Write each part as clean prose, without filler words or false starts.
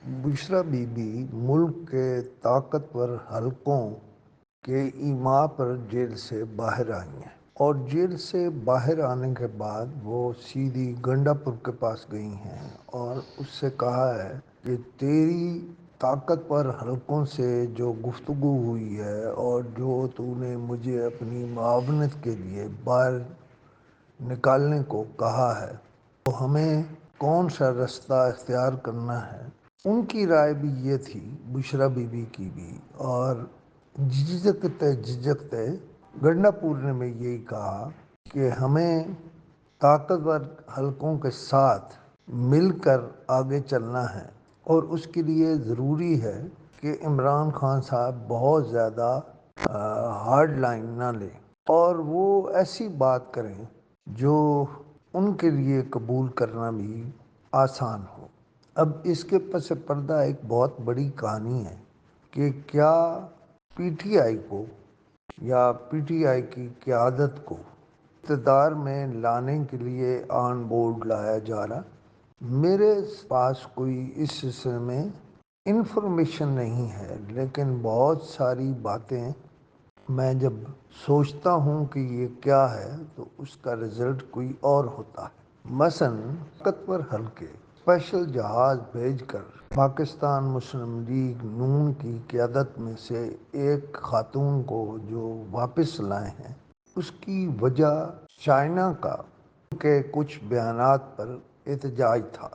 Bushra be be ملک کے طاقتور حلقوں کے ایما پر جیل سے باہر آئی ہیں، اور جیل سے باہر آنے کے بعد وہ سیدھی گنڈا پور کے پاس گئی ہیں اور اس سے کہا ہے کہ تیری طاقتور حلقوں سے جو گفتگو ہوئی ہے اور جو تو نے مجھے اپنی معاونت کے لیے باہر نکالنے کو کہا ہے، تو ہمیں کون سا رستہ اختیار کرنا ہے۔ ان کی رائے بھی یہ تھی، بشریٰ بی بی کی بھی، اور جھجکتے گنڈا پور نے میں یہی کہا کہ ہمیں طاقتور حلقوں کے ساتھ مل کر آگے چلنا ہے، اور اس کے لیے ضروری ہے کہ عمران خان صاحب بہت زیادہ ہارڈ لائن نہ لیں اور وہ ایسی بات کریں جو ان کے لیے قبول کرنا بھی آسان ہو۔ اب اس کے پس پردہ ایک بہت بڑی کہانی ہے کہ کیا پی ٹی آئی کو یا پی ٹی آئی کی قیادت کو اقتدار میں لانے کے لیے آن بورڈ لایا جا رہا۔ میرے پاس کوئی اس سلسلے میں انفارمیشن نہیں ہے، لیکن بہت ساری باتیں میں جب سوچتا ہوں کہ یہ کیا ہے تو اس کا رزلٹ کوئی اور ہوتا ہے۔ مثلاً طاقتور حلقے اسپیشل جہاز بھیج کر پاکستان مسلم لیگ نون کی قیادت میں سے ایک خاتون کو جو واپس لائے ہیں، اس کی وجہ چائنا کا ان کے کچھ بیانات پر احتجاج تھا۔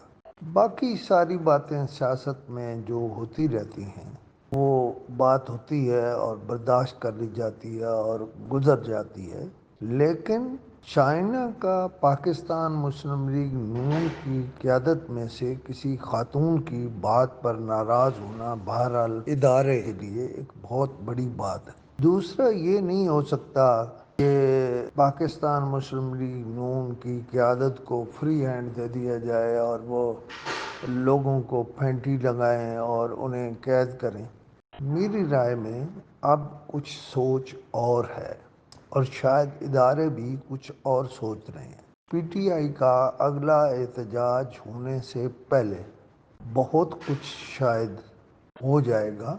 باقی ساری باتیں سیاست میں جو ہوتی رہتی ہیں وہ بات ہوتی ہے اور برداشت کر لی جاتی ہے اور گزر جاتی ہے، لیکن چائنا کا پاکستان مسلم لیگ نون کی قیادت میں سے کسی خاتون کی بات پر ناراض ہونا بہرحال ادارے کے لیے ایک بہت بڑی بات ہے۔ دوسرا، یہ نہیں ہو سکتا کہ پاکستان مسلم لیگ نون کی قیادت کو فری ہینڈ دے دیا جائے اور وہ لوگوں کو پھینٹی لگائیں اور انہیں قید کریں۔ میری رائے میں اب کچھ سوچ اور ہے، اور شاید ادارے بھی کچھ اور سوچ رہے ہیں۔ پی ٹی آئی کا اگلا احتجاج ہونے سے پہلے بہت کچھ شاید ہو جائے گا،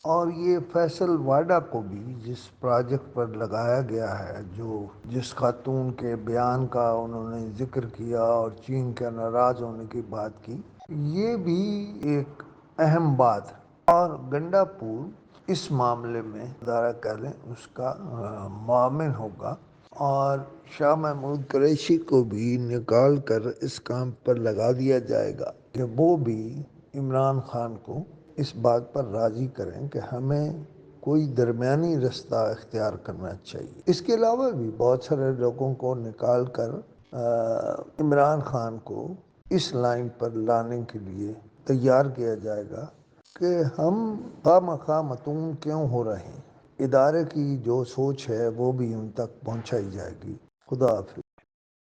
اور یہ فیصل واڈا کو بھی جس پروجیکٹ پر لگایا گیا ہے، جس خاتون کے بیان کا انہوں نے ذکر کیا اور چین کے ناراض ہونے کی بات کی، یہ بھی ایک اہم بات ہے، اور گنڈا پور اس معاملے میں ادارہ کہہ لیں اس کا معاون ہوگا، اور شاہ محمود قریشی کو بھی نکال کر اس کام پر لگا دیا جائے گا کہ وہ بھی عمران خان کو اس بات پر راضی کریں کہ ہمیں کوئی درمیانی رستہ اختیار کرنا چاہیے۔ اس کے علاوہ بھی بہت سارے لوگوں کو نکال کر عمران خان کو اس لائن پر لانے کے لیے تیار کیا جائے گا کہ ہم خواہ مخواہ متون کیوں ہو رہے ہیں۔ ادارے کی جو سوچ ہے وہ بھی ان تک پہنچائی جائے گی۔ خدا حافظ۔